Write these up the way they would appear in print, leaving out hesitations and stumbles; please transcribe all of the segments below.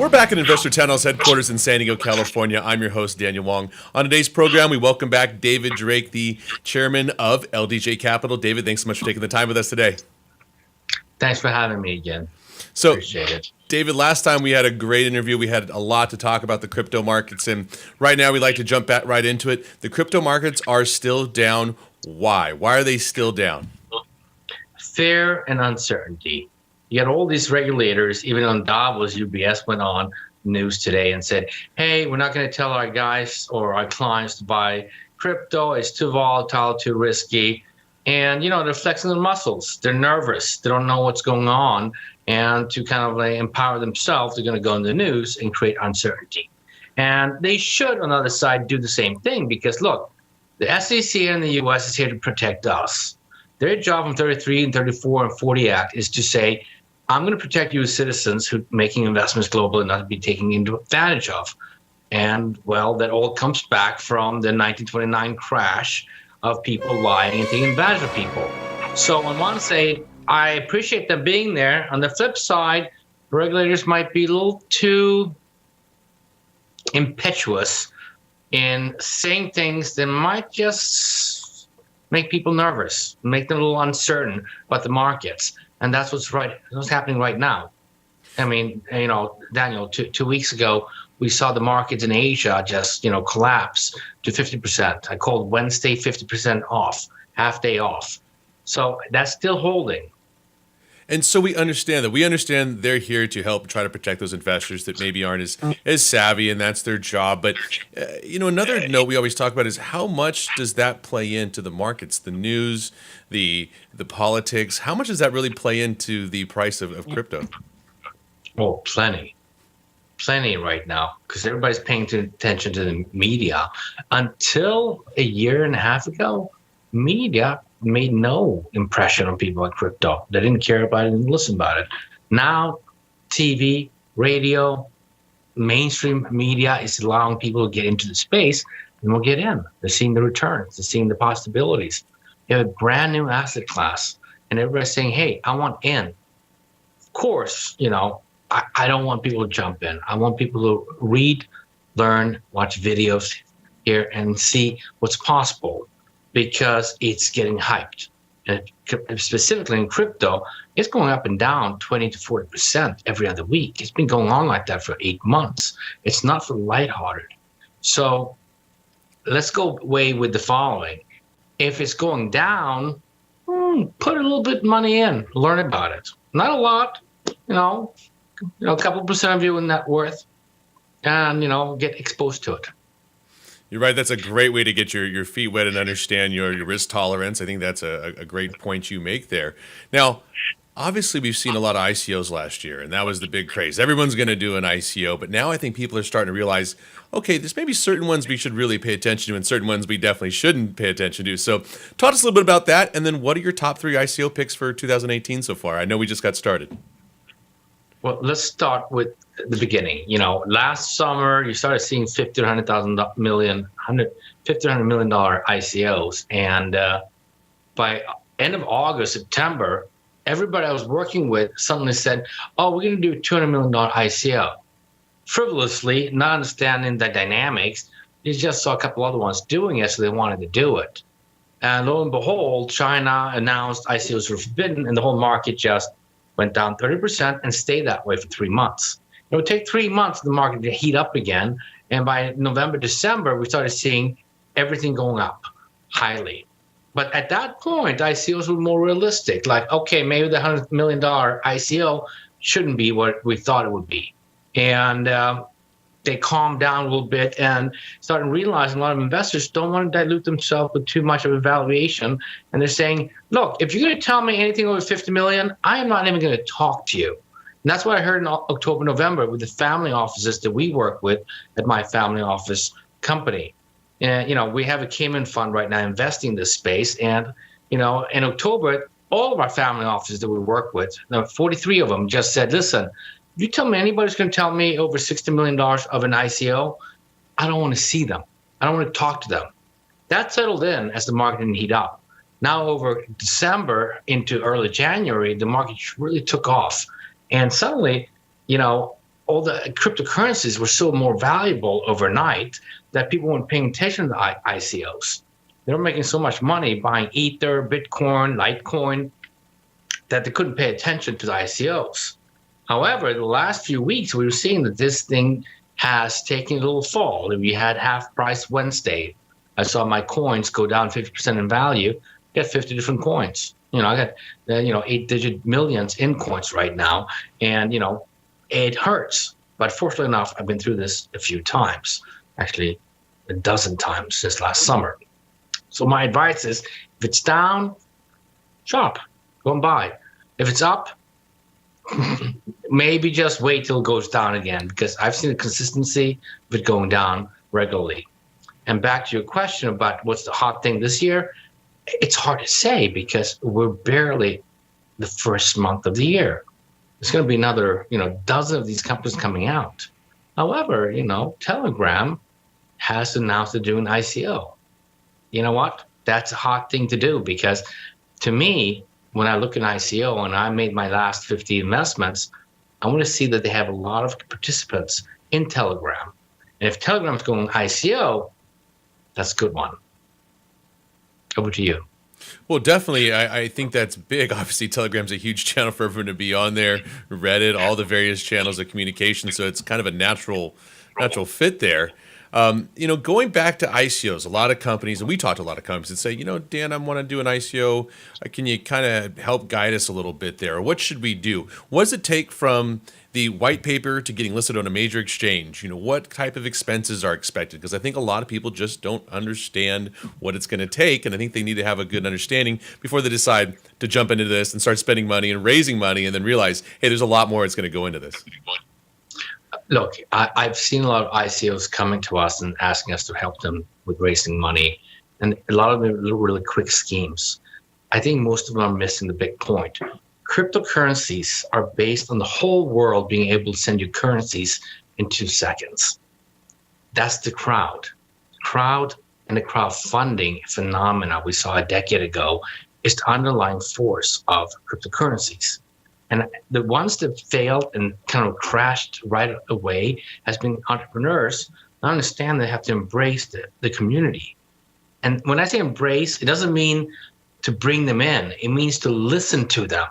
We're back at Investor Townhouse headquarters in San Diego, California. I'm your host, Daniel Wong. On today's program, we welcome back David Drake, the chairman of LDJ Capital. David, thanks so much for taking the time with us today. Thanks for having me again. So, appreciate it. David, last time we had a great interview. We had a lot to talk about the crypto markets, and right now we'd like to jump back right into it. The crypto markets are still down. Why? Why are they still down? Fear and uncertainty. You got all these regulators, even on Davos, UBS went on news today and said, hey, we're not going to tell our guys or our clients to buy crypto. It's too volatile, too risky. And, they're flexing their muscles. They're nervous. They don't know what's going on. And to kind of empower themselves, they're going to go in the news and create uncertainty. And they should, on the other side, do the same thing because, look, the SEC in the U.S. is here to protect us. Their job from 33 and 34 and 40 Act is to say, I'm going to protect you as citizens who are making investments globally and not to be taken advantage of. And, well, that all comes back from the 1929 crash of people lying and taking advantage of people. So on one side, I appreciate them being there. On the flip side, regulators might be a little too impetuous in saying things that might just make people nervous, make them a little uncertain about the markets. And that's what's happening right now. I mean, Daniel, two weeks ago, we saw the markets in Asia just, collapse to 50%. I called Wednesday 50% off, half day off. So that's still holding. And so we understand that. We understand they're here to help try to protect those investors that maybe aren't as savvy, and that's their job. But, another note we always talk about is how much does that play into the markets, the news, the politics? How much does that really play into the price of crypto? Oh, plenty right now, because everybody's paying attention to the media. Until a year and a half ago, media made no impression on people on crypto. They didn't care about it, didn't listen about it. Now, TV, radio, mainstream media is allowing people to get into the space, and will get in. They're seeing the returns. They're seeing the possibilities. You have a brand new asset class, and everybody's saying, hey, I want in. Of course, I don't want people to jump in. I want people to read, learn, watch videos here, and see what's possible, because it's getting hyped. And specifically in crypto, it's going up and down 20 to 40% every other week. It's been going on like that for 8 months. It's not for lighthearted. So let's go away with the following. If it's going down, put a little bit of money in, learn about it. Not a lot, a couple percent of your net worth, and, get exposed to it. You're right. That's a great way to get your feet wet and understand your risk tolerance. I think that's a great point you make there. Now, obviously, we've seen a lot of ICOs last year, and that was the big craze. Everyone's going to do an ICO, but now I think people are starting to realize, okay, there's maybe certain ones we should really pay attention to and certain ones we definitely shouldn't pay attention to. So talk to us a little bit about that, and then what are your top 3 ICO picks for 2018 so far? I know we just got started. Well, let's start with the beginning. Last summer you started seeing $50 to $100 million ICOs, and by end of August, September, everybody I was working with suddenly said, "Oh, we're going to do a $200 million ICO." Frivolously, not understanding the dynamics, they just saw a couple other ones doing it, so they wanted to do it. And lo and behold, China announced ICOs were forbidden, and the whole market just went down 30% and stayed that way for 3 months. It would take 3 months for the market to heat up again. And by November, December, we started seeing everything going up highly. But at that point, ICOs were more realistic. Like, okay, maybe the $100 million ICO shouldn't be what we thought it would be. And they calmed down a little bit and started realizing a lot of investors don't want to dilute themselves with too much of a valuation. And they're saying, look, if you're going to tell me anything over 50 million, I am not even going to talk to you. And that's what I heard in October, November with the family offices that we work with at my family office company. And, we have a Cayman fund right now investing in this space. And, in October, all of our family offices that we work with, 43 of them just said, listen, you tell me anybody's going to tell me over $60 million of an ICO, I don't want to see them. I don't want to talk to them. That settled in as the market didn't heat up. Now over December into early January, the market really took off. And suddenly, all the cryptocurrencies were so more valuable overnight that people weren't paying attention to the ICOs. They were making so much money buying Ether, Bitcoin, Litecoin, that they couldn't pay attention to the ICOs. However, the last few weeks, we were seeing that this thing has taken a little fall. We had half price Wednesday. I saw my coins go down 50% in value. I got 50 different coins. I got 8-digit millions in coins right now, and it hurts. But fortunately enough, I've been through this a few times, actually a dozen times since last summer. So my advice is, if it's down, shop, go and buy. If it's up, maybe just wait till it goes down again, because I've seen the consistency of it going down regularly. And back to your question about what's the hot thing this year, it's hard to say because we're barely the first month of the year. There's going to be another, dozen of these companies coming out. However, Telegram has announced to do an ICO. You know what? That's a hot thing to do, because to me, when I look at an ICO and I made my last 50 investments, I want to see that they have a lot of participants in Telegram. And if Telegram's going ICO, that's a good one. Over to you. Well, definitely. I think that's big. Obviously, Telegram's a huge channel for everyone to be on there. Reddit, all the various channels of communication. So it's kind of a natural fit there. Going back to ICOs, a lot of companies, and we talked to a lot of companies that say, Dan, I want to do an ICO. Can you kind of help guide us a little bit there? What should we do? What does it take from the white paper to getting listed on a major exchange? What type of expenses are expected? Because I think a lot of people just don't understand what it's going to take. And I think they need to have a good understanding before they decide to jump into this and start spending money and raising money and then realize, hey, there's a lot more that's going to go into this. Look, I've seen a lot of ICOs coming to us and asking us to help them with raising money. And a lot of them are really quick schemes. I think most of them are missing the big point. Cryptocurrencies are based on the whole world being able to send you currencies in 2 seconds. That's the crowd. Crowd and the crowdfunding phenomena we saw a decade ago is the underlying force of cryptocurrencies. And the ones that failed and kind of crashed right away has been entrepreneurs. I understand they have to embrace the community. And when I say embrace, it doesn't mean to bring them in. It means to listen to them.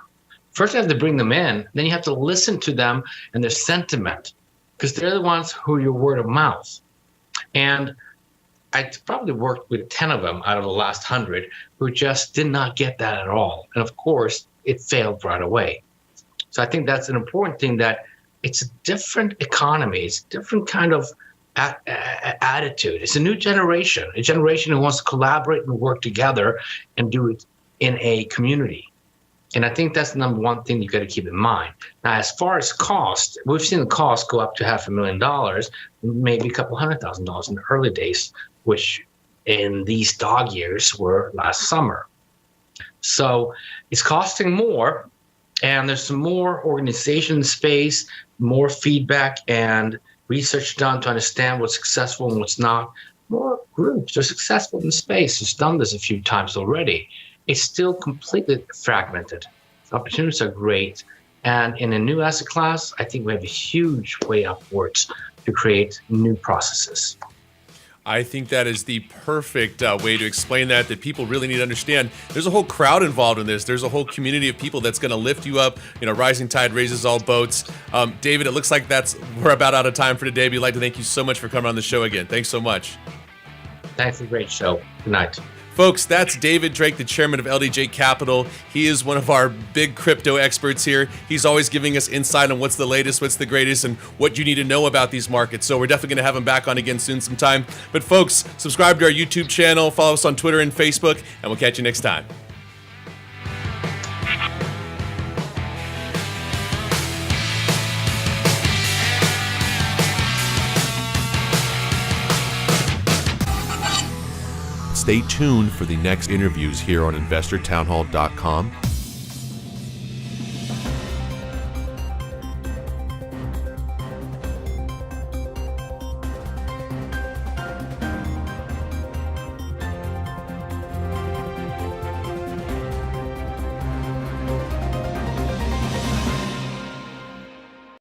First, you have to bring them in. Then you have to listen to them and their sentiment, because they're the ones who are your word of mouth. And I probably worked with 10 of them out of the last 100 who just did not get that at all. And of course, it failed right away. So I think that's an important thing, that it's a different economy. It's a different kind of attitude. It's a new generation, a generation who wants to collaborate and work together and do it in a community. And I think that's the number one thing you got to keep in mind. Now, as far as cost, we've seen the cost go up to $500,000, maybe a couple $100,000 in the early days, which in these dog years were last summer. So it's costing more, and there's some more organization space, more feedback and research done to understand what's successful and what's not. More groups are successful in the space. It's done this a few times already. It's still completely fragmented. Opportunities are great. And in a new asset class, I think we have a huge way upwards to create new processes. I think that is the perfect way to explain that people really need to understand. There's a whole crowd involved in this. There's a whole community of people that's going to lift you up. Rising tide raises all boats. David, it looks like we're about out of time for today. We'd like to thank you so much for coming on the show again. Thanks so much. Thanks for a great show. Good night. Folks, that's David Drake, the chairman of LDJ Capital. He is one of our big crypto experts here. He's always giving us insight on what's the latest, what's the greatest, and what you need to know about these markets. So we're definitely going to have him back on again soon sometime. But folks, subscribe to our YouTube channel, follow us on Twitter and Facebook, and we'll catch you next time. Stay tuned for the next interviews here on InvestorTownHall.com.